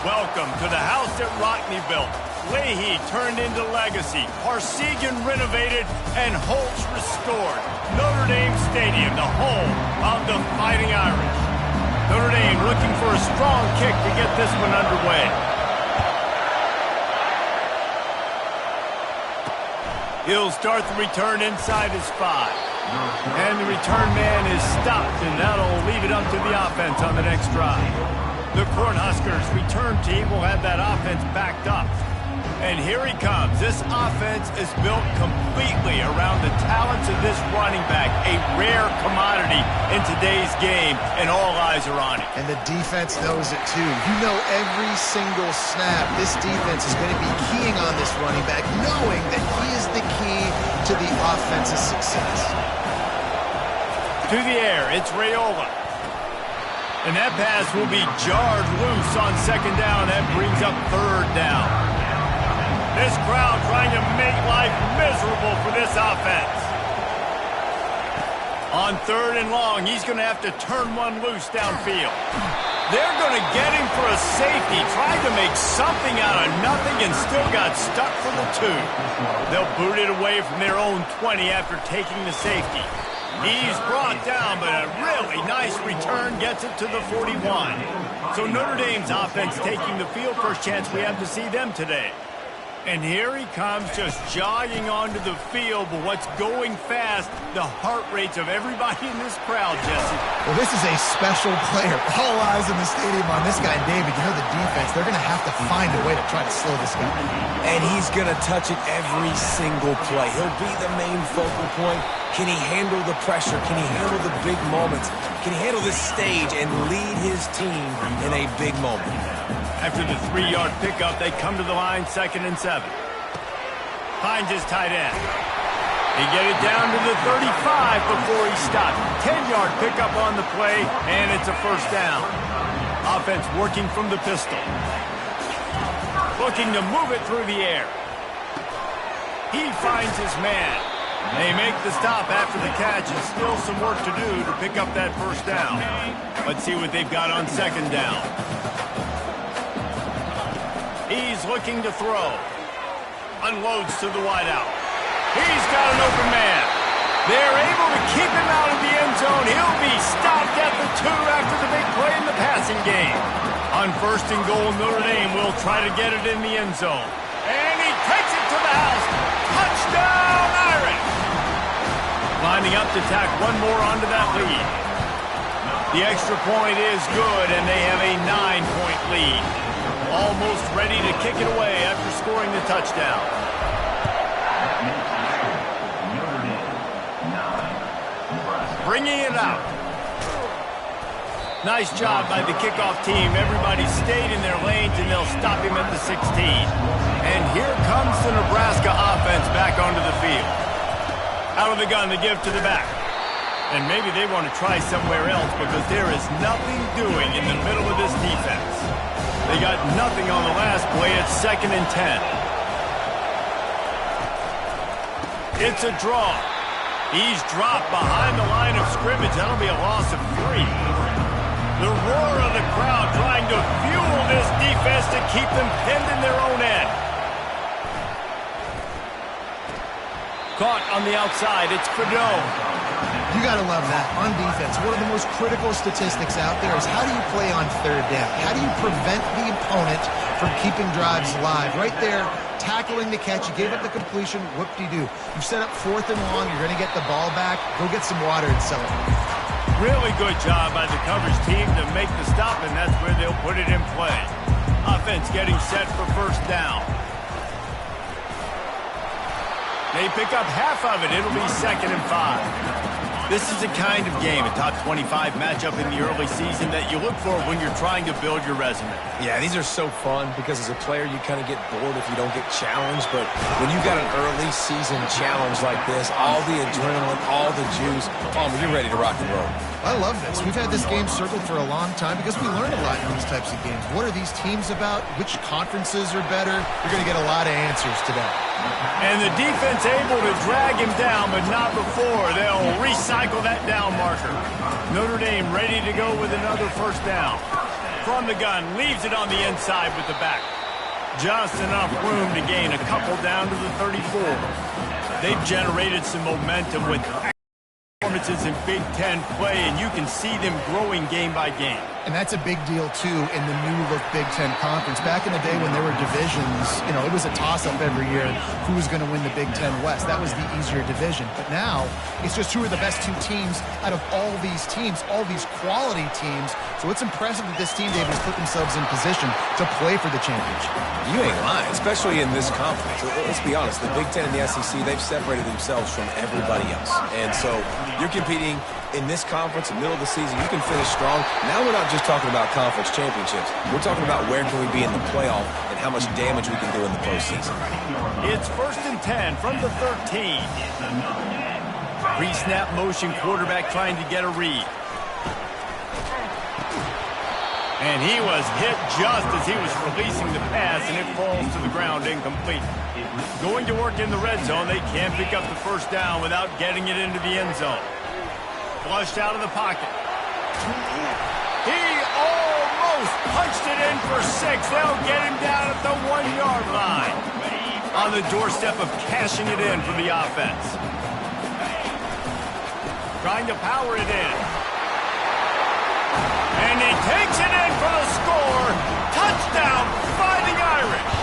Welcome to the house that Rockne built. Leahy turned into legacy. Parsegan renovated and Holtz restored. Notre Dame Stadium, the home of the Fighting Irish. Notre Dame looking for a strong kick to get this one underway. He'll start the return inside his 5. And the return man is stopped, and that'll leave it up to the offense on the next drive. The Cornhuskers return team will have that offense backed up. And here he comes. This offense is built completely around the talents of this running back, a rare commodity in today's game, and all eyes are on it. And the defense knows it too. You know every single snap, this defense is going to be keying on this running back, knowing that he is the key to the offense's success. To the air, it's Raiola. And that pass will be jarred loose on second down. That brings up third down. This crowd trying to make life miserable for this offense. On third and long, he's going to have to turn one loose downfield. They're going to get him for a safety. Tried to make something out of nothing and still got stuck for the 2. They'll boot it away from their own 20 after taking the safety. He's brought down, but a really nice return gets it to the 41. So Notre Dame's offense taking the field. First chance we have to see them today. And here he comes, just jogging onto the field, but what's going fast, the heart rates of everybody in this crowd, Jesse. Well, this is a special player. All eyes in the stadium on this guy, David. You know the defense, they're going to have to find a way to try to slow this guy. And he's going to touch it every single play. He'll be the main focal point. Can he handle the pressure? Can he handle the big moments? Can he handle this stage and lead his team in a big moment? After the 3-yard pickup, they come to the line, 2nd and 7. Finds his tight end. He get it down to the 35 before he stopped. 10-yard pickup on the play, and it's a first down. Offense working from the pistol. Looking to move it through the air. He finds his man. They make the stop after the catch, and still some work to do to pick up that first down. Let's see what they've got on second down. He's looking to throw. Unloads to the wideout. He's got an open man. They're able to keep him out of the end zone. He'll be stopped at the 2 after the big play in the passing game. On 1st and goal, Notre Dame will try to get it in the end zone. And he takes it to the house. Touchdown, Irish! Lining up to tack one more onto that lead. The extra point is good, and they have a 9-point lead. Almost ready to kick it away after scoring the touchdown. Bringing it out. Nice job by the kickoff team. Everybody stayed in their lanes, and they'll stop him at the 16. And here comes the Nebraska offense back onto the field. Out of the gun, the give to the back. And maybe they want to try somewhere else because there is nothing doing in the middle of this defense. They got nothing on the last play. It's 2nd and 10. It's a draw. He's dropped behind the line of scrimmage. That'll be a loss of 3. The roar of the crowd trying to fuel this defense to keep them pinned in their own end. Caught on the outside. It's Cadeau. You got to love that. On defense, one of the most critical statistics out there is how do you play on third down? How do you prevent the opponent from keeping drives alive? Right there, tackling the catch. You gave up the completion. Whoop-de-doo. You've set up 4th and long. You're going to get the ball back. Go get some water and celebrate. Really good job by the coverage team to make the stop, and that's where they'll put it in play. Offense getting set for first down. They pick up half of it. It'll be 2nd and 5. This is the kind of game, a top 25 matchup in the early season that you look for when you're trying to build your resume. Yeah, these are so fun because as a player, you kind of get bored if you don't get challenged. But when you've got an early season challenge like this, all the adrenaline, all the juice, you're ready to rock and roll. I love this. We've had this game circled for a long time because we learn a lot in these types of games. What are these teams about? Which conferences are better? You're going to get a lot of answers today. And the defense able to drag him down, but not before. They'll recycle that down marker. Notre Dame ready to go with another first down. From the gun, leaves it on the inside with the back. Just enough room to gain a couple down to the 34. They've generated some momentum with performances in Big Ten play, and you can see them growing game by game. And that's a big deal, too, in the new-look Big Ten Conference. Back in the day when there were divisions, you know, it was a toss-up every year who was going to win the Big Ten West. That was the easier division. But now, it's just who are the best two teams out of all these teams, all these quality teams. So it's impressive that this team, David, has put themselves in position to play for the championship. You ain't lying, especially in this conference. Let's be honest, the Big Ten and the SEC, they've separated themselves from everybody else. And so you're competing in this conference, in the middle of the season, you can finish strong. Now we're not just talking about conference championships. We're talking about where can we be in the playoff and how much damage we can do in the postseason. It's 1st and 10 from the 13. Pre-snap motion, quarterback trying to get a read. And he was hit just as he was releasing the pass, and it falls to the ground incomplete. Going to work in the red zone, they can't pick up the first down without getting it into the end zone. Flushed out of the pocket. He almost punched it in for 6. They'll get him down at the 1-yard line. On the doorstep of cashing it in for the offense. Trying to power it in. And he takes it in for the score. Touchdown, Fighting Irish.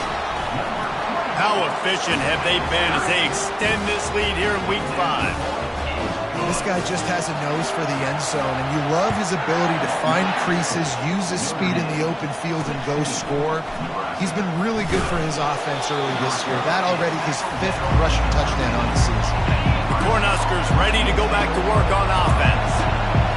How efficient have they been as they extend this lead here in Week 5? This guy just has a nose for the end zone, and you love his ability to find creases, use his speed in the open field, and go score. He's been really good for his offense early this year. That already his 5th rushing touchdown on the season. The Cornhuskers ready to go back to work on offense.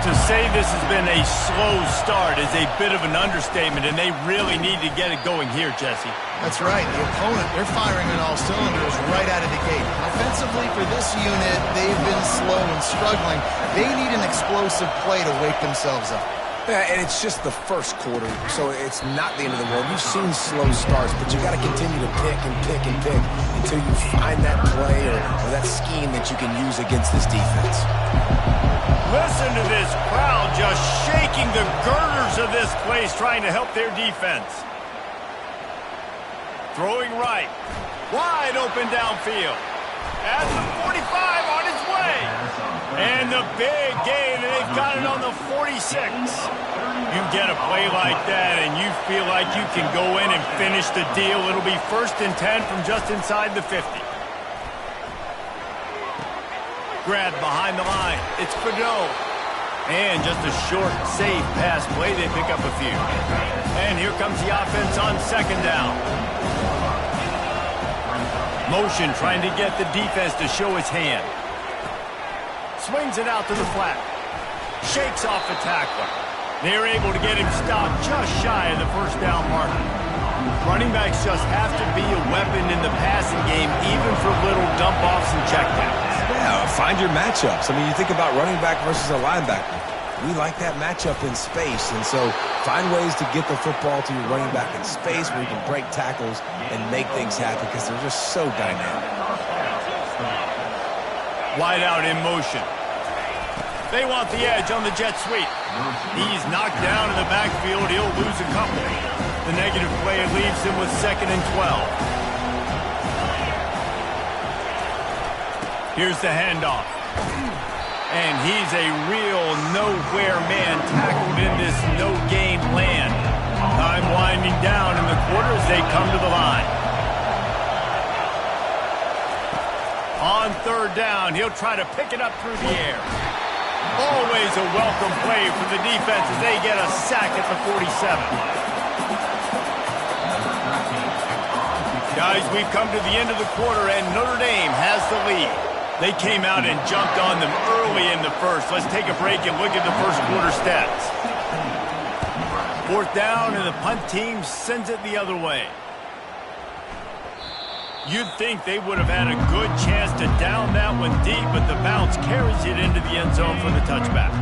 To say this has been a slow start is a bit of an understatement, and they really need to get it going here, Jesse. That's right. The opponent, they're firing on all cylinders right out of the gate. Offensively, for this unit, they've been slow and struggling. They need an explosive play to wake themselves up. Yeah, and it's just the first quarter, so it's not the end of the world. You've seen slow starts, but you got to continue to pick and pick and pick until you find that play or that scheme that you can use against this defense. Listen to this crowd just shaking the girders of this place, trying to help their defense. Throwing right. Wide open downfield. At the 45 on his way. And the big gain, and they've got it on the 46. You get a play like that, and you feel like you can go in and finish the deal. It'll be 1st and 10 from just inside the 50. Grab behind the line. It's Fedot. And just a short, safe pass play. They pick up a few. And here comes the offense on 2nd down. Motion trying to get the defense to show his hand. Swings it out to the flat. Shakes off the tackler. They're able to get him stopped just shy of the 1st down marker. Running backs just have to be a weapon in the passing game, even for little dump-offs and checkdowns. Yeah, find your matchups. I mean, you think about running back versus a linebacker. We like that matchup in space, and so find ways to get the football to your running back in space where you can break tackles and make things happen because they're just so dynamic. Wide out in motion. They want the edge on the jet sweep. He's knocked down in the backfield. He'll lose a couple. The negative play leaves him with 2nd and 12. Here's the handoff. And he's a real nowhere man tackled in this no-gain land. Time winding down in the quarter as they come to the line. On 3rd down, he'll try to pick it up through the air. Always a welcome play for the defense as they get a sack at the 47. Guys, we've come to the end of the quarter, and Notre Dame has the lead. They came out and jumped on them early in the 1st. Let's take a break and look at the 1st quarter stats. 4th down, and the punt team sends it the other way. You'd think they would have had a good chance to down that one deep, but the bounce carries it into the end zone for the touchback.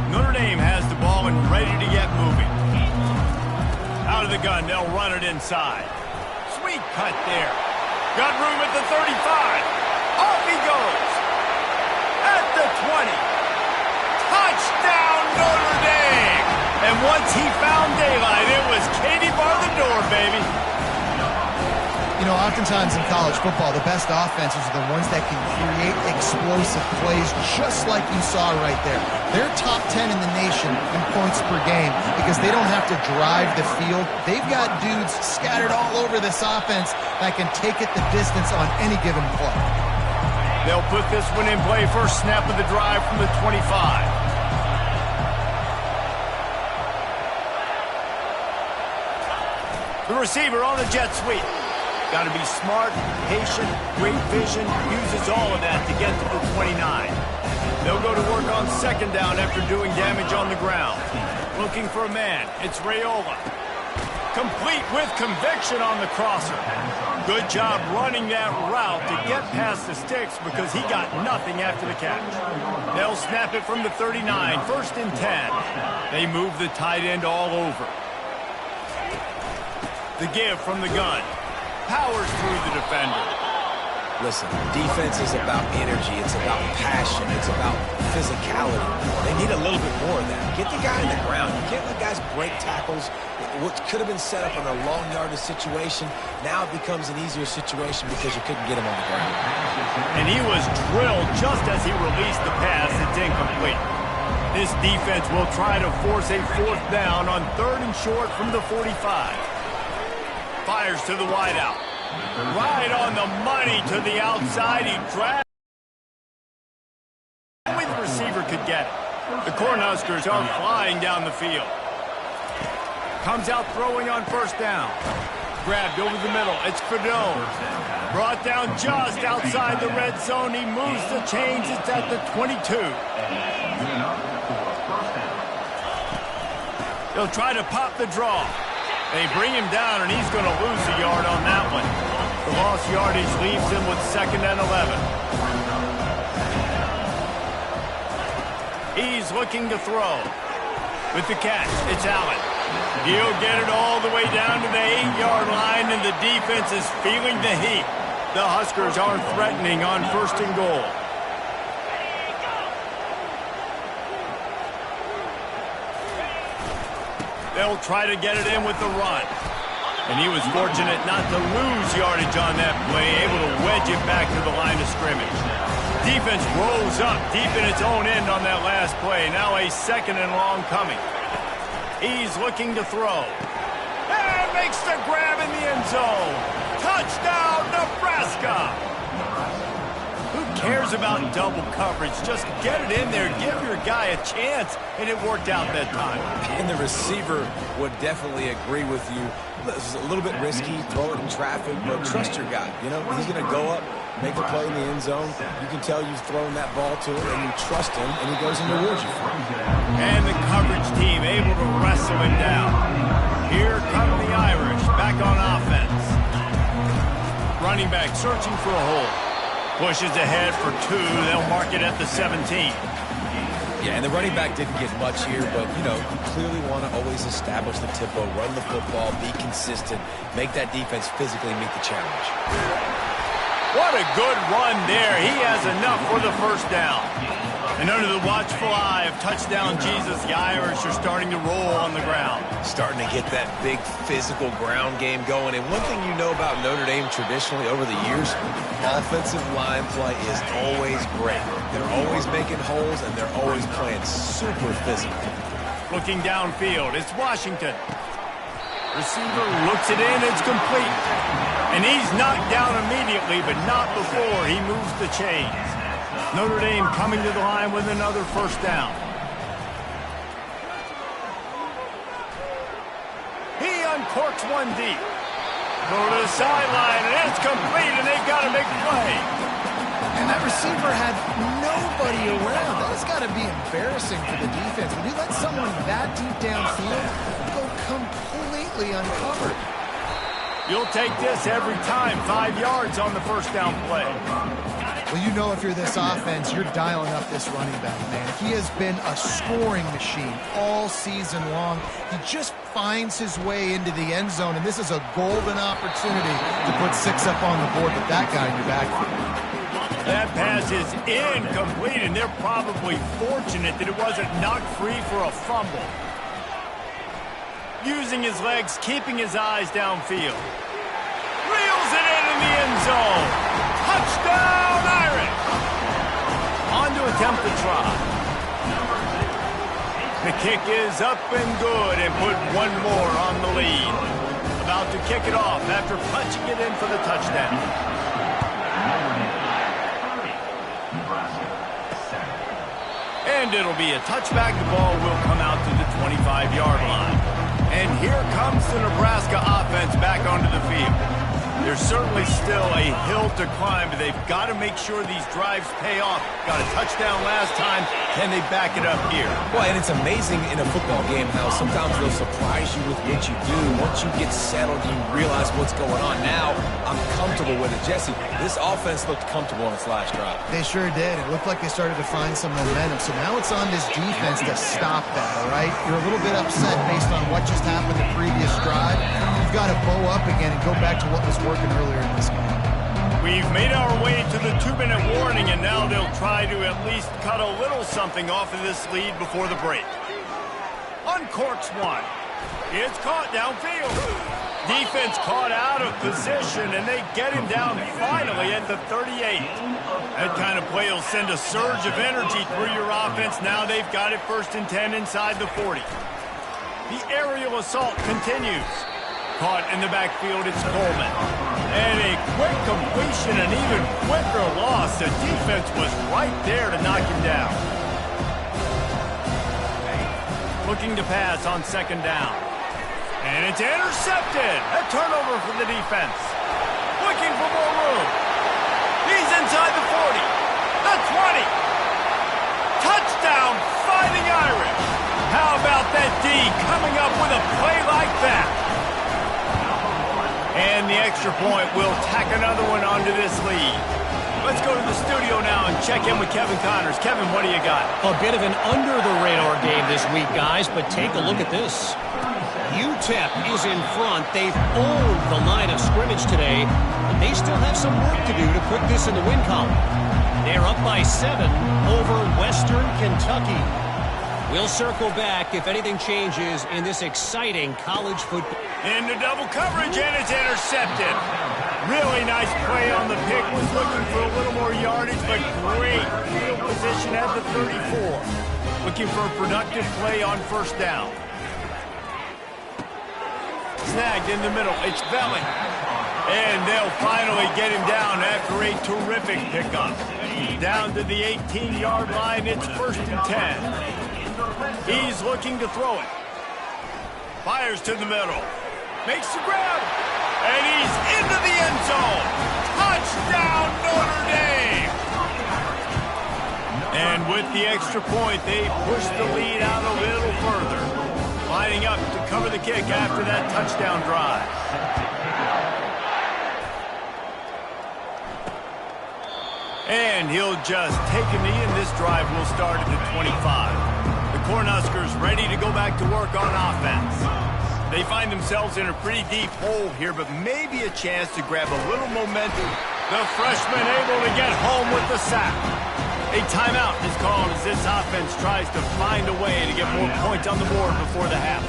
Notre Dame has the ball and ready to get moving. Out of the gun, they'll run it inside. Sweet cut there. Got room at the 35. Off he goes. At the 20. Touchdown, Notre Dame. And once he found daylight, it was Katie bar the door, baby. You know, oftentimes in college football, the best offenses are the ones that can create explosive plays, just like you saw right there. They're top 10 in the nation in points per game because they don't have to drive the field. They've got dudes scattered all over this offense that can take it the distance on any given play. They'll put this one in play, first snap of the drive from the 25. The receiver on a jet sweep. Got to be smart, patient, great vision, uses all of that to get to the 29. They'll go to work on second down after doing damage on the ground. Looking for a man. It's Raiola. Complete with conviction on the crosser. Good job running that route to get past the sticks because he got nothing after the catch. They'll snap it from the 39, first and 10. They move the tight end all over. The give from the gun. Powers through the defender. Listen, defense is about energy. It's about passion. It's about physicality. They need a little bit more of that. Get the guy in the ground. You can't let guys break tackles. What could have been set up in a long yardage situation, now it becomes an easier situation because you couldn't get him on the ground. And he was drilled just as he released the pass. It's incomplete. This defense will try to force a fourth down on third and short from the 45. Fires to the wideout. Right on the money to the outside. He dragged. Only the receiver could get it. The Cornhuskers are flying down the field. Comes out throwing on first down. Grabbed over the middle. It's Fredone. Brought down just outside the red zone. He moves the chains. It's at the 22. He'll try to pop the draw. They bring him down, and he's going to lose a yard on that one. The lost yardage leaves him with second and 11. He's looking to throw. With the catch, it's Allen. He'll get it all the way down to the 8-yard line, and the defense is feeling the heat. The Huskers aren't threatening on first and goal. They'll try to get it in with the run. And he was fortunate not to lose yardage on that play, able to wedge it back to the line of scrimmage. Defense rolls up deep in its own end on that last play. Now a second and long coming. He's looking to throw. And makes the grab in the end zone. Touchdown, Nebraska! Who cares about double coverage? Just get it in there, give your guy a chance, and it worked out that time. And the receiver would definitely agree with you. This is a little bit risky, throw it in traffic, but trust your guy. You know, he's going to go up, make a play in the end zone. You can tell you've thrown that ball to him, and you trust him, and he goes and rewards you for it. And the coverage team able to wrestle him down. Here come the Irish, back on offense. Running back searching for a hole. Pushes ahead for two. They'll mark it at the 17. Yeah, and the running back didn't get much here, but, you know, you clearly want to always establish the tempo, run the football, be consistent, make that defense physically meet the challenge. What a good run there. He has enough for the first down. And under the watchful eye of touchdown Jesus, the Irish are starting to roll on the ground. Starting to get that big physical ground game going. And one thing you know about Notre Dame traditionally over the years, offensive line play is always great. They're always making holes, and they're always playing super physical. Looking downfield, it's Washington. Receiver looks it in, it's complete. And he's knocked down immediately, but not before he moves the chains. Notre Dame coming to the line with another first down. He uncorks one deep. Go to the sideline, and it's complete, and they've got a big play. And that receiver had nobody around. That's got to be embarrassing for the defense. When you let someone that deep downfield go completely uncovered. You'll take this every time. 5 yards on the first down play. Well, you know if you're this offense, you're dialing up this running back, man. He has been a scoring machine all season long. He just finds his way into the end zone, and this is a golden opportunity to put 6 up on the board with that guy in your backfield. That pass is incomplete, and they're probably fortunate that it wasn't knocked free for a fumble. using his legs, keeping his eyes downfield. Reels it in the end zone. Touchdown, Irish! On to attempt the try. The kick is up and good and put one more on the lead. About to kick it off after punching it in for the touchdown. And it'll be a touchback. The ball will come out to the 25-yard line. And here comes the Nebraska offense back onto the field. There's certainly still a hill to climb, but they've got to make sure these drives pay off. Got a touchdown last time. Can they back it up here? Well, and it's amazing in a football game how sometimes they'll surprise you with what you do. Once you get settled, you realize what's going on. Now, I'm comfortable with it. Jesse, this offense looked comfortable on its last drive. They sure did. It looked like they started to find some momentum. So now it's on this defense to stop that, all right? You're a little bit upset based on what just happened the previous drive. You've got to bow up again and go back to what was working earlier in this game. We've made our way to the 2-minute warning, and now they'll try to at least cut a little something off of this lead before the break. Uncorks one. It's caught downfield. Defense caught out of position, and they get him down finally at the 38. That kind of play will send a surge of energy through your offense. Now they've got it 1st and 10 inside the 40. The aerial assault continues. Caught in the backfield, it's Coleman. And a quick completion, an even quicker loss. The defense was right there to knock him down. Looking to pass on 2nd down. And it's intercepted. A turnover for the defense. Looking for more room. He's inside the 40. The 20. Touchdown, Fighting Irish. How about that D coming up with a play like that? And the extra point will tack another one onto this lead. Let's go to the studio now and check in with Kevin Connors. Kevin, what do you got? A bit of an under-the-radar game this week, guys, but take a look at this. UTEP is in front. They've owned the line of scrimmage today, but they still have some work to do to put this in the win column. They're up by 7 over Western Kentucky. We'll circle back if anything changes in this exciting college football. Into double coverage, and it's intercepted. Really nice play on the pick. Was looking for a little more yardage, but great field position at the 34. Looking for a productive play on 1st down. Snagged in the middle. It's Belling. And they'll finally get him down after a terrific pickup. Down to the 18-yard line. It's 1st and 10. He's looking to throw it. Fires to the middle. Makes the grab. And he's into the end zone. Touchdown, Notre Dame. And with the extra point, they push the lead out a little further. Lining up to cover the kick after that touchdown drive. And he'll just take a knee, and this drive will start at the 25. Cornhuskers ready to go back to work on offense. They find themselves in a pretty deep hole here, but maybe a chance to grab a little momentum. The freshman able to get home with the sack. A timeout is called as this offense tries to find a way to get more points on the board before the half.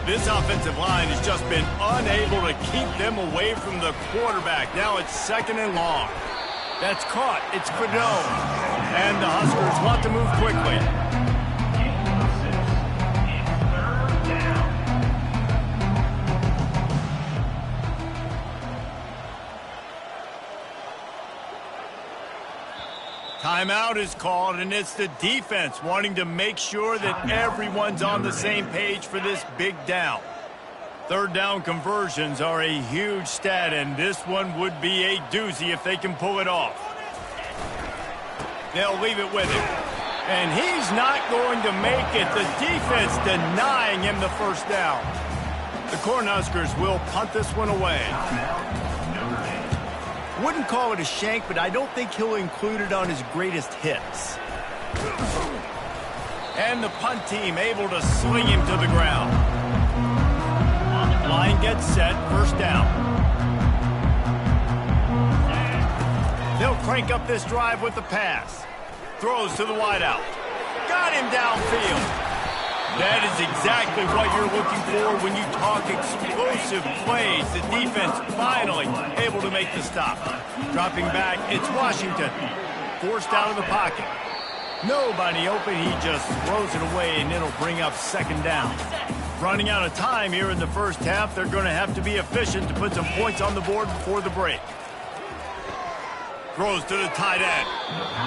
This offensive line has just been unable to keep them away from the quarterback. Now it's 2nd and long. That's caught. It's Quidone. And the Huskers want to move quickly. Timeout is called, and it's the defense wanting to make sure that everyone's on the same page for this big down. 3rd down conversions are a huge stat, and this one would be a doozy if they can pull it off. They'll leave it with him. And he's not going to make it. The defense denying him the 1st down. The Cornhuskers will punt this one away. Wouldn't call it a shank, but I don't think he'll include it on his greatest hits. And the punt team able to swing him to the ground. Line gets set, 1st down. They'll crank up this drive with the pass. Throws to the wideout. Got him downfield. That is exactly what you're looking for when you talk explosive plays. The defense finally able to make the stop. Dropping back, it's Washington. Forced out of the pocket. Nobody open, he just throws it away, and it'll bring up second down. Running out of time here in the first half, they're going to have to be efficient to put some points on the board before the break. Throws to the tight end.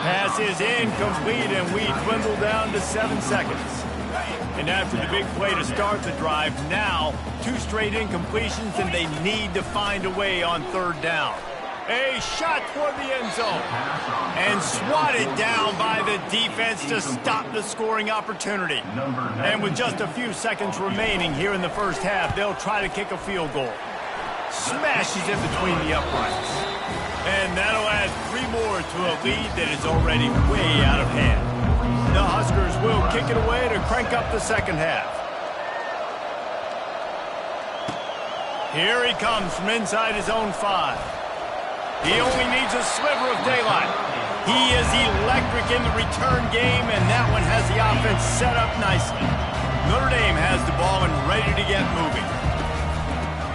Pass is incomplete, and we dwindle down to 7 seconds. And after the big play to start the drive, now 2 straight incompletions, and they need to find a way on third down. A shot toward the end zone. And swatted down by the defense to stop the scoring opportunity. And with just a few seconds remaining here in the first half, they'll try to kick a field goal. Smashes in between the uprights. And that'll add 3 more to a lead that is already way out of hand. The Huskers will kick it away to crank up the second half. Here he comes from inside his own 5. He only needs a sliver of daylight. He is electric in the return game, and that one has the offense set up nicely. Notre Dame has the ball and ready to get moving.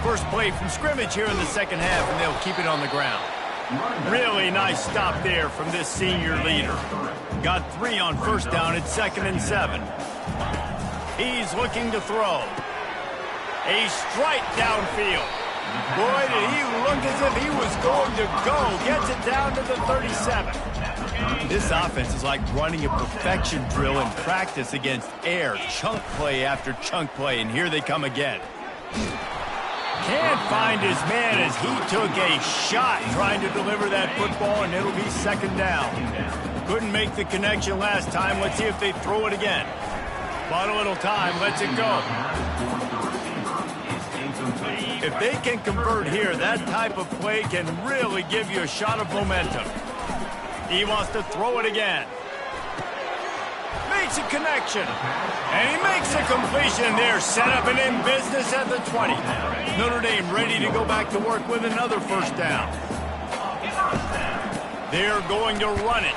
First play from scrimmage here in the second half, and they'll keep it on the ground. Really nice stop there from this senior leader. Got 3 on first down at 2nd and 7. He's looking to throw. A strike downfield. Boy, did he look as if he was going to go. Gets it down to the 37. This offense is like running a perfection drill in practice against air. Chunk play after chunk play, and here they come again. Can't find his man as he took a shot trying to deliver that football, and it'll be second down. Couldn't make the connection last time. Let's see if they throw it again. Bought a little time. Lets it go. If they can convert here, that type of play can really give you a shot of momentum. He wants to throw it again. Makes a connection. And he makes a completion there. Set up and in business at the 20. Notre Dame ready to go back to work with another first down. They're going to run it.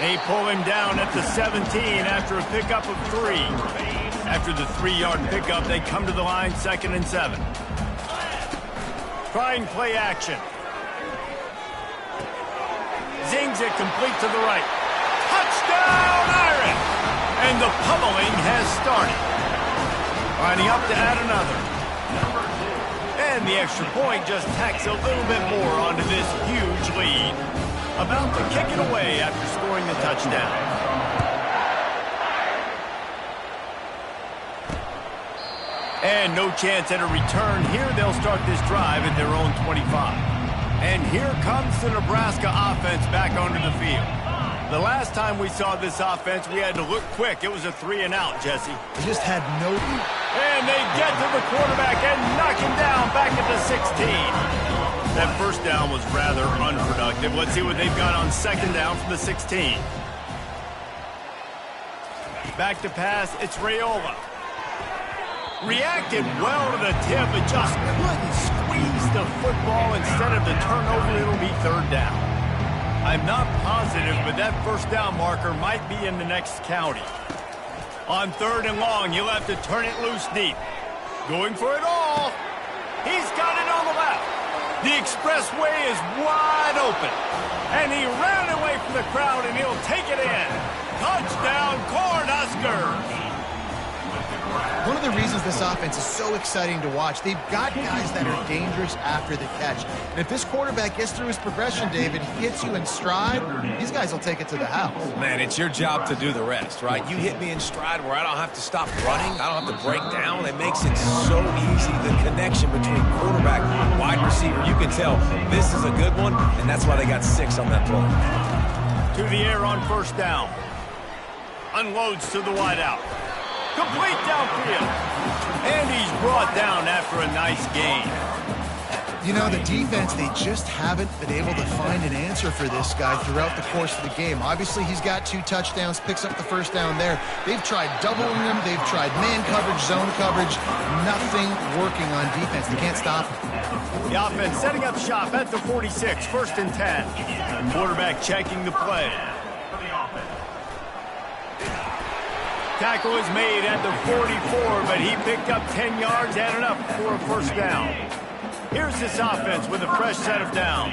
They pull him down at the 17 after a pickup of 3. After the 3-yard pickup, they come to the line 2nd and 7. Trying play action. Zings it complete to the right. Touchdown, Iron! And the pummeling has started. Lining up to add another. And the extra point just tacks a little bit more onto this huge lead. About to kick it away after scoring the touchdown. And no chance at a return here. They'll start this drive at their own 25. And here comes the Nebraska offense back onto the field. The last time we saw this offense, we had to look quick. It was a 3-and-out, Jesse. They just had no... And they get to the quarterback and knock him down back at the 16. That first down was rather unproductive. Let's see what they've got on second down from the 16. Back to pass, it's Raiola. Reacted well to the tip, but just couldn't squeeze the football. Instead of the turnover, it'll be third down. I'm not positive, but that first down marker might be in the next county. On 3rd and long, he'll have to turn it loose deep. Going for it all. He's got it on the left. The expressway is wide open. And he ran away from the crowd, and he'll take it in. Touchdown, Cornhuskers. One of the reasons this offense is so exciting to watch, they've got guys that are dangerous after the catch. And if this quarterback gets through his progression, David, he gets you in stride, these guys will take it to the house. Man, it's your job to do the rest, right? You hit me in stride where I don't have to stop running. I don't have to break down. It makes it so easy, the connection between quarterback and wide receiver. You can tell this is a good one, and that's why they got 6 on that play. To the air on first down. Unloads to the wideout. Complete downfield. And he's brought down after a nice gain. You know, the defense, they just haven't been able to find an answer for this guy throughout the course of the game. Obviously, he's got 2 touchdowns, picks up the first down there. They've tried doubling him. They've tried man coverage, zone coverage. Nothing working on defense. They can't stop him. The offense setting up shop at the 46, 1st and 10. Quarterback checking the play. tackle is made at the 44, but he picked up 10 yards and enough for a first down. Here's this offense with a fresh set of downs.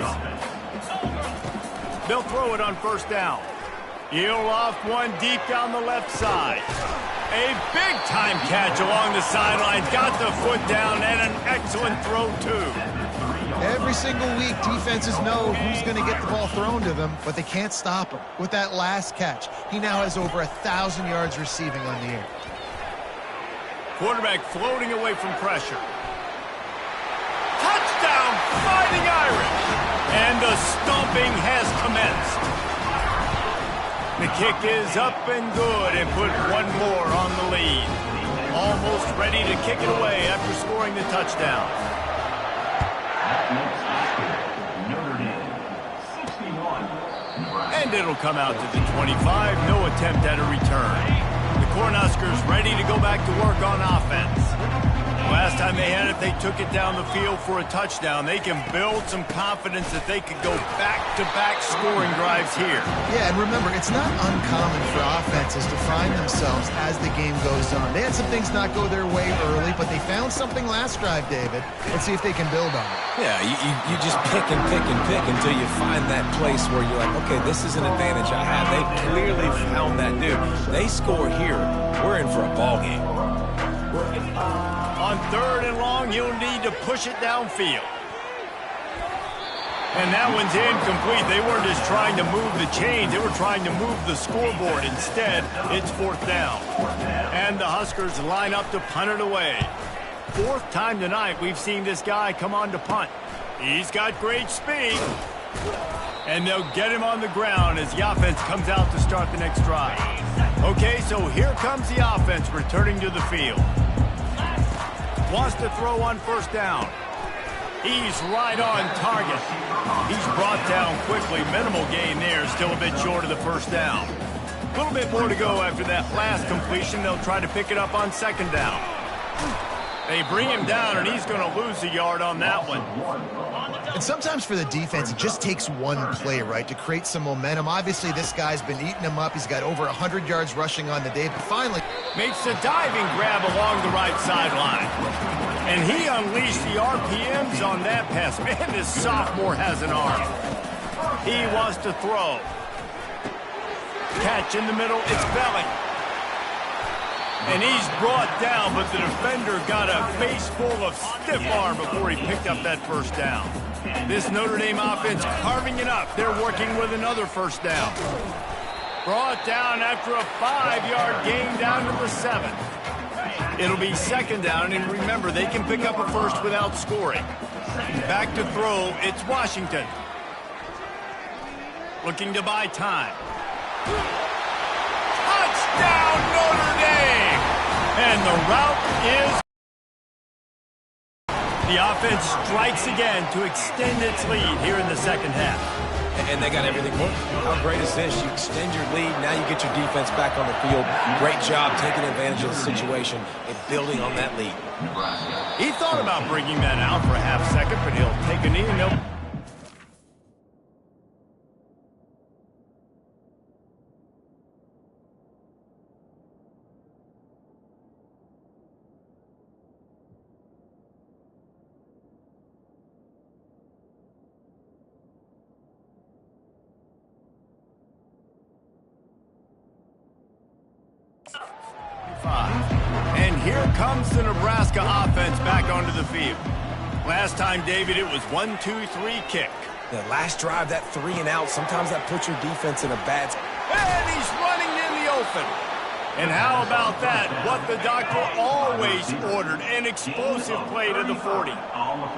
They'll throw it on first down. He'll off one deep down the left side. A big-time catch along the sidelines. Got the foot down and an excellent throw, too. Every single week, defenses know who's going to get the ball thrown to them, but they can't stop him. With that last catch, he now has over 1,000 yards receiving on the air. Quarterback floating away from pressure. Touchdown, Fighting Irish! And the stomping has commenced. The kick is up and good and put one more on the lead. Almost ready to kick it away after scoring the touchdown. And it'll come out to the 25. No attempt at a return. The Cornhuskers ready to go back to work on offense. Last time they had it, they took it down the field for a touchdown. They can build some confidence that they could go back-to-back scoring drives here. Yeah, and remember, it's not uncommon for offenses to find themselves as the game goes on. They had some things not go their way early, but they found something last drive, David. Let's see if they can build on it. Yeah, you just pick and pick and pick until you find that place where you're like, okay, this is an advantage I have. They clearly found that dude. They score here, we're in for a ball game. On third and long, you'll need to push it downfield. And that one's incomplete. They weren't just trying to move the chains. They were trying to move the scoreboard. Instead, it's fourth down. And the Huskers line up to punt it away. Fourth time tonight we've seen this guy come on to punt. He's got great speed. And they'll get him on the ground as the offense comes out to start the next drive. Okay, so here comes the offense returning to the field. Wants to throw on first down. He's right on target. He's brought down quickly. Minimal gain there. Still a bit short of the first down. A little bit more to go after that last completion. They'll try to pick it up on second down. They bring him down, and he's going to lose a yard on that one. And sometimes for the defense, it just takes one play, right, to create some momentum. Obviously, this guy's been eating him up. He's got over 100 yards rushing on the day, but finally makes a diving grab along the right sideline. And he unleashed the RPMs on that pass. Man, this sophomore has an arm. He wants to throw. Catch in the middle. It's Belling. And he's brought down, but the defender got a face full of stiff arm before he picked up that first down. This Notre Dame offense carving it up. They're working with another first down. Brought down after a 5-yard gain down to the 7. It'll be second down, and remember, they can pick up a first without scoring. Back to throw, it's Washington. Looking to buy time. Touchdown, Notre Dame! And the route is... The offense strikes again to extend its lead here in the second half. And they got everything working. How great is this? You extend your lead, now you get your defense back on the field. Great job taking advantage of the situation and building on that lead. He thought about bringing that out for a half second, but he'll take a knee and they'll... And here comes the Nebraska offense back onto the field. Last time, David, it was 1-2-3 kick. The last drive, that 3 and out, sometimes that puts your defense in a bad... And he's running in the open. And how about that? What the doctor always ordered, an explosive play to the 40.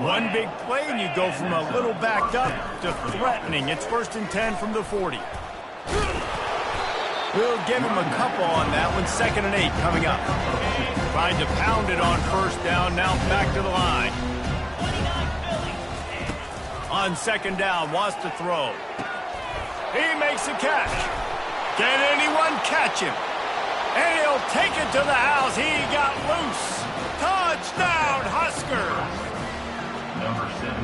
One big play and you go from a little backed up to threatening. It's 1st and 10 from the 40. We'll give him a couple on that one. 2nd and 8 coming up. Tried to pound it on first down. Now back to the line. On second down, wants to throw. He makes a catch. Can anyone catch him? And he'll take it to the house. He got loose. Touchdown, Huskers.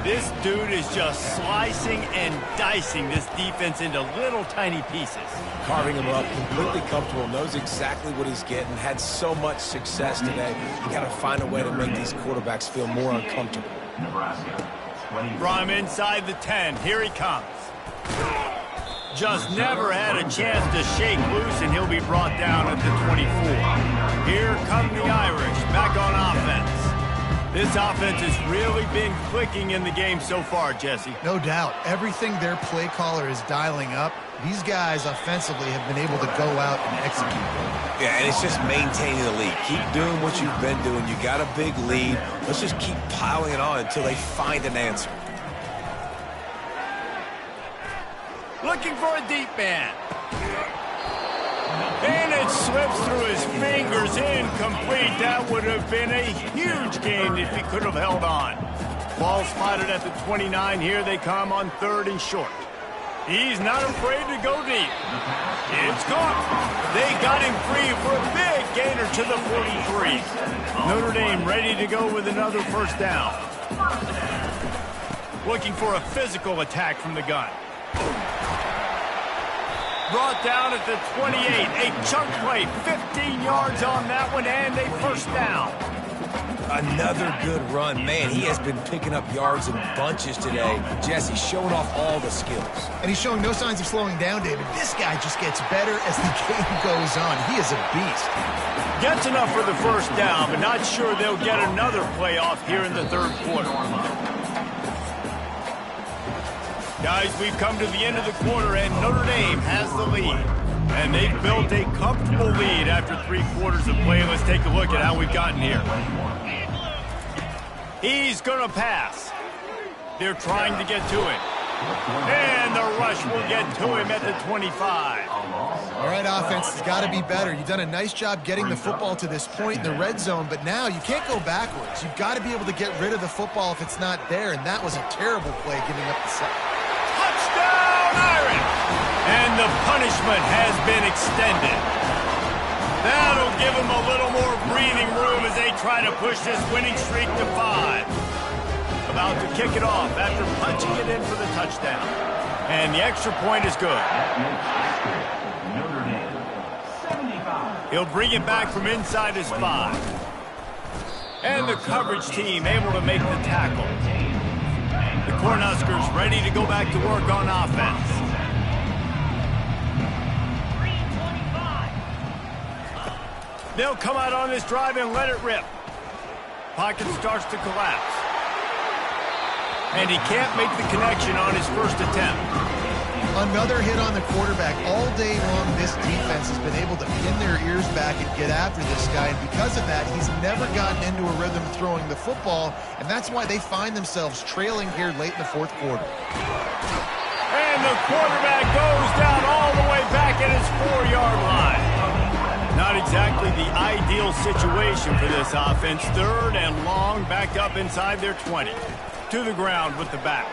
This dude is just slicing and dicing this defense into little tiny pieces. Carving him up, completely comfortable, knows exactly what he's getting, had so much success today. You got to find a way to make these quarterbacks feel more uncomfortable. From inside the 10, here he comes. Just never had a chance to shake loose, and he'll be brought down at the 24. Here come the Irish, back on offense. This offense has really been clicking in the game so far, Jesse. No doubt. Everything their play caller is dialing up, these guys offensively have been able to go out and execute. Yeah, and it's just maintaining the lead. Keep doing what you've been doing. You got a big lead. Let's just keep piling it on until they find an answer. Looking for a deep man. And it slips through his fingers, incomplete. That would have been a huge gain if he could have held on. Ball spotted at the 29. Here they come on 3rd and short. He's not afraid to go deep. It's caught. They got him free for a big gainer to the 43. Notre Dame ready to go with another first down. Looking for a physical attack from the gun. Brought down at the 28. A chunk play, 15 yards on that one, and a first down. Another good run. Man, he has been picking up yards in bunches today. Jesse showing off all the skills. And he's showing no signs of slowing down, David. This guy just gets better as the game goes on. He is a beast. Gets enough for the first down, but not sure they'll get another playoff here in the 3rd quarter. Guys, we've come to the end of the quarter, and Notre Dame has the lead. And they've built a comfortable lead after 3 quarters of play. Let's take a look at how we've gotten here. He's going to pass. They're trying to get to it. And the rush will get to him at the 25. All right, offense has got to be better. You've done a nice job getting the football to this point in the red zone, but now you can't go backwards. You've got to be able to get rid of the football if it's not there, and that was a terrible play giving up the sack. Touchdown, Irish! And the punishment has been extended. That'll give them a little more breathing room as they try to push this winning streak to 5. About to kick it off after punching it in for the touchdown. And the extra point is good. He'll bring it back from inside his 5. And the coverage team able to make the tackle. The Cornhuskers ready to go back to work on offense. They'll come out on this drive and let it rip. Pocket starts to collapse. And he can't make the connection on his first attempt. Another hit on the quarterback. All day long, this defense has been able to pin their ears back and get after this guy. And because of that, he's never gotten into a rhythm throwing the football. And that's why they find themselves trailing here late in the 4th quarter. And the quarterback goes down all the way back at his 4-yard line. Not exactly the ideal situation for this offense. 3rd and long, backed up inside their 20. To the ground with the back.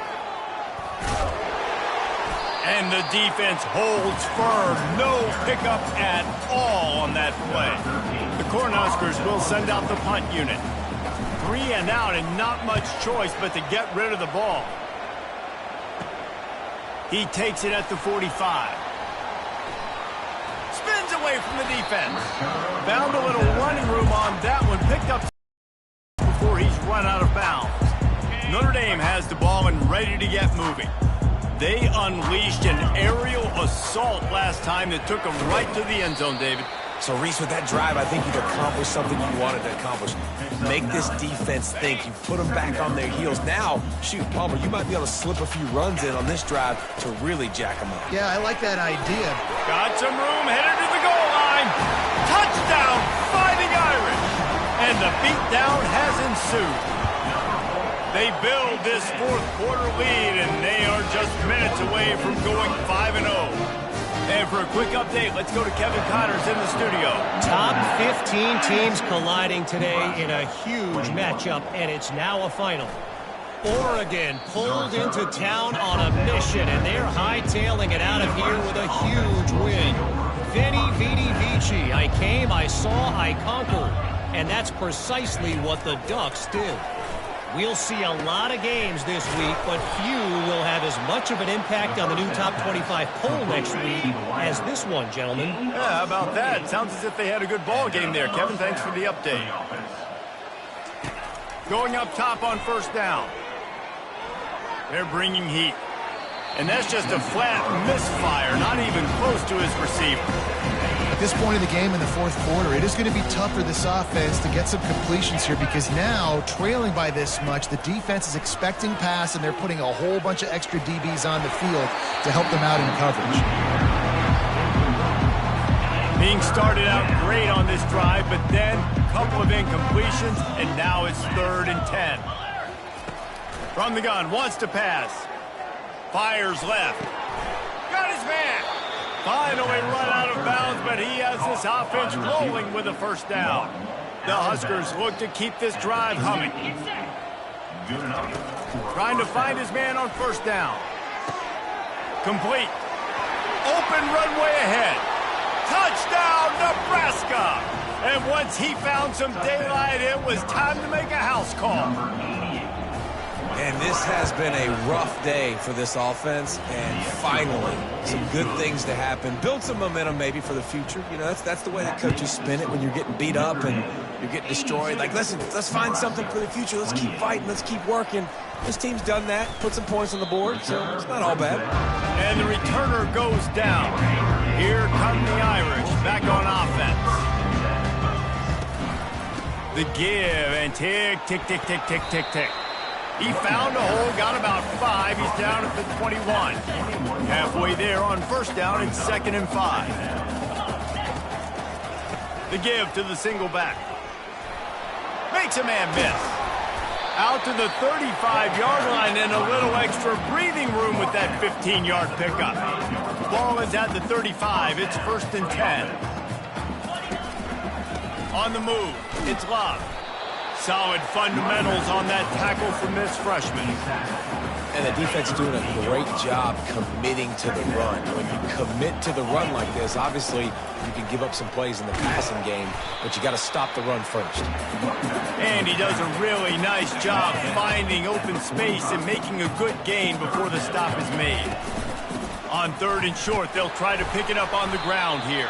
And the defense holds firm. No pickup at all on that play. The Cornhuskers will send out the punt unit. 3 and out and not much choice but to get rid of the ball. He takes it at the 45. Spins away from the defense. Found a little running room on that one. Picked up before he's run out of bounds. Notre Dame has the ball and ready to get moving. They unleashed an aerial assault last time that took them right to the end zone, David. So, Reese, with that drive, I think you've accomplished something you wanted to accomplish. Make this defense think. You put them back on their heels. Now, shoot, Palmer, you might be able to slip a few runs in on this drive to really jack them up. Yeah, I like that idea. Got some room, headed to the goal line. Touchdown, Fighting Irish. And the beatdown has ensued. They build this 4th quarter lead, and they are just minutes away from going 5-0. And for a quick update, let's go to Kevin Connors in the studio. Top 15 teams colliding today in a huge matchup, and it's now a final. Oregon pulled into town on a mission, and they're hightailing it out of here with a huge win. Veni, Vidi, Vici. I came, I saw, I conquered. And that's precisely what the Ducks did. We'll see a lot of games this week, but few will have as much of an impact on the new top 25 poll next week as this one, gentlemen. Yeah, how about that? Sounds as if they had a good ball game there, Kevin. Thanks for the update. Going up top on first down. They're bringing heat. And that's just a flat misfire, not even close to his receiver. At this point in the game in the fourth quarter, it is going to be tough for this offense to get some completions here because now, trailing by this much, the defense is expecting pass, and they're putting a whole bunch of extra DBs on the field to help them out in coverage. Being started out great on this drive, but then a couple of incompletions, and now it's 3rd and 10. From the gun, wants to pass. Fires left. Got his man. Finally run out of bounds, but he has this offense rolling with a first down. The Huskers look to keep this drive humming. Trying to find his man on first down. Complete. Open runway ahead. Touchdown, Nebraska! And once he found some daylight, it was time to make a house call. And this has been a rough day for this offense, and finally, some good things to happen. Build some momentum maybe for the future. You know, that's the way that coaches spin it when you're getting beat up and you're getting destroyed. Like, listen, let's find something for the future. Let's keep fighting. Let's keep working. This team's done that, put some points on the board, so it's not all bad. And the returner goes down. Here come the Irish back on offense. The give, and tick, tick, tick, tick, tick, tick, tick. He found a hole, got about 5. He's down at the 21. Halfway there on first down, it's 2nd and 5. The give to the single back. Makes a man miss. Out to the 35-yard line and a little extra breathing room with that 15-yard pickup. Ball is at the 35. It's 1st and 10. On the move, it's Love. Solid fundamentals on that tackle from this freshman. And the defense is doing a great job committing to the run. When you commit to the run like this, obviously you can give up some plays in the passing game, but you got to stop the run first. And he does a really nice job finding open space and making a good gain before the stop is made. On 3rd and short, they'll try to pick it up on the ground here.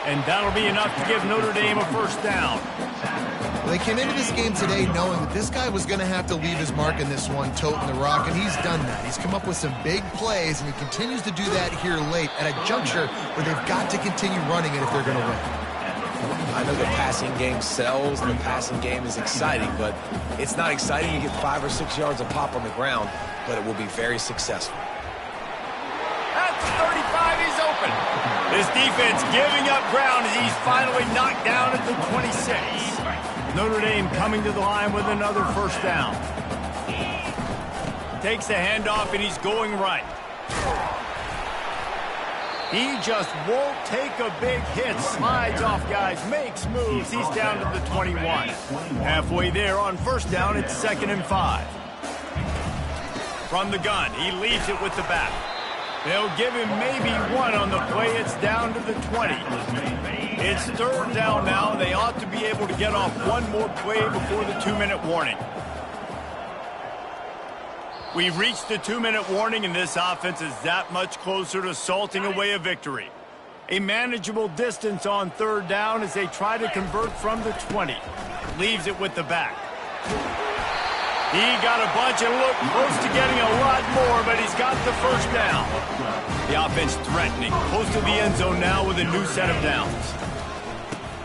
And that'll be enough to give Notre Dame a first down. Well, they came into this game today knowing that this guy was going to have to leave his mark in this one, toting the rock, and he's done that. He's come up with some big plays, and he continues to do that here late at a juncture where they've got to continue running it if they're going to win. I know the passing game sells, and the passing game is exciting, but it's not exciting to get 5 or 6 yards of pop on the ground, but it will be very successful. At the 35, he's open. This defense giving up ground as he's finally knocked down at the 26. Notre Dame coming to the line with another first down. Takes the handoff, and he's going right. He just won't take a big hit. Slides off guys, makes moves. He's down to the 21. Halfway there on first down, it's 2nd and 5. From the gun, he leaves it with the back. They'll give him maybe 1 on the play. It's down to the 20. It's 3rd down now. They ought to be able to get off 1 more play before the 2-minute warning. We've reached the 2-minute warning, and this offense is that much closer to salting away a victory. A manageable distance on 3rd down as they try to convert from the 20. Leaves it with the back. He got a bunch and looked close to getting a lot more, but he's got the first down. The offense threatening, close to the end zone now with a new set of downs.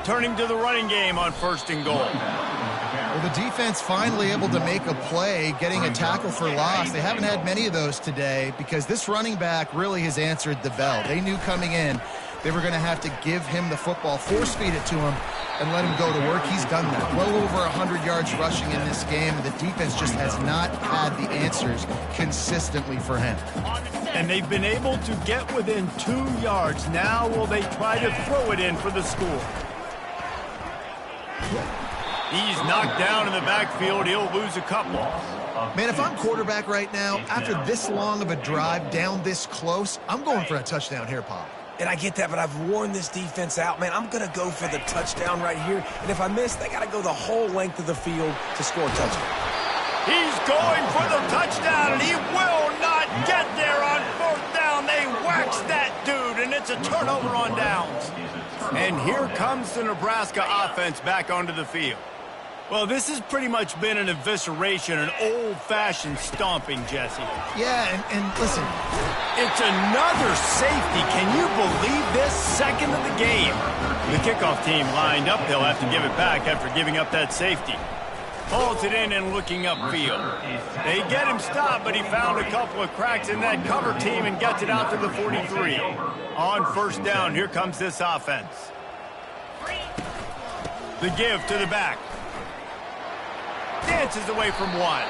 Turning to the running game on 1st and goal. Well, the defense finally able to make a play, getting a tackle for loss. They haven't had many of those today because this running back really has answered the bell. They knew coming in they were going to have to give him the football, force-feed it to him, and let him go to work. He's done that. Well over 100 yards rushing in this game, and the defense just has not had the answers consistently for him. And they've been able to get within 2 yards. Now will they try to throw it in for the score? He's knocked down in the backfield. He'll lose a couple. Man, if I'm quarterback right now, after this long of a drive down this close, I'm going for a touchdown here, Pop. And I get that, but I've worn this defense out, man. I'm going to go for the touchdown right here. And if I miss, they got to go the whole length of the field to score a touchdown. He's going for the touchdown, and he will not get there on fourth down. They waxed that dude, and it's a turnover on downs. And here comes the Nebraska offense back onto the field. Well, this has pretty much been an evisceration, an old-fashioned stomping, Jesse. Yeah, and listen. It's another safety. Can you believe this? Second of the game. The kickoff team lined up. They'll have to give it back after giving up that safety. Pulls it in and looking upfield. They get him stopped, but he found a couple of cracks in that cover team and gets it out to the 43. On first down, here comes this offense. The give to the back. Dances away from one.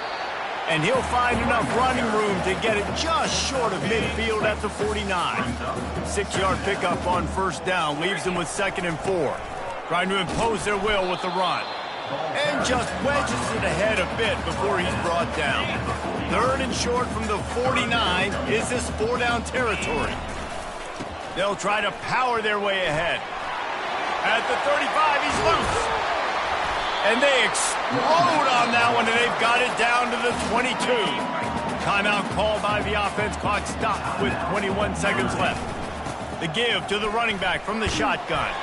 And he'll find enough running room to get it just short of midfield at the 49. 6-yard pickup on first down leaves them with 2nd and 4. Trying to impose their will with the run. And just wedges it ahead a bit before he's brought down. 3rd and short from the 49 is this 4-down territory. They'll try to power their way ahead. At the 35, he's loose. And they explode on that one, and they've got it down to the 22. Timeout called by the offense. Clock stopped with 21 seconds left. The give to the running back from the shotgun.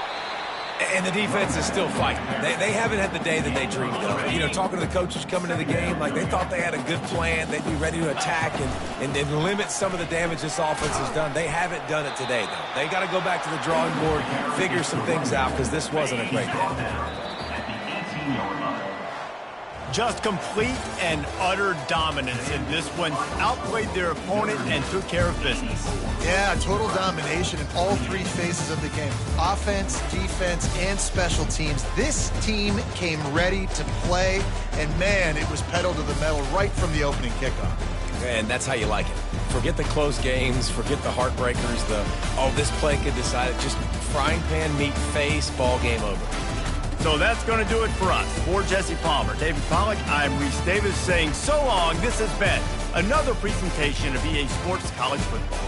And the defense is still fighting. They haven't had the day that they dreamed of. You know, talking to the coaches coming to the game, like they thought they had a good plan. They'd be ready to attack and limit some of the damage this offense has done. They haven't done it today, though. They got to go back to the drawing board, figure some things out, because this wasn't a great day. Just complete and utter dominance in this one. Outplayed their opponent and took care of business. Yeah, total domination in all 3 phases of the game. Offense, defense, and special teams. This team came ready to play, and man, it was pedal to the metal right from the opening kickoff. And that's how you like it. Forget the close games, forget the heartbreakers, this play could decide it. Just frying pan meat face, ball game over. So that's going to do it for us. For Jesse Palmer, David Pollack, I'm Reese Davis saying so long. This has been another presentation of EA Sports College Football.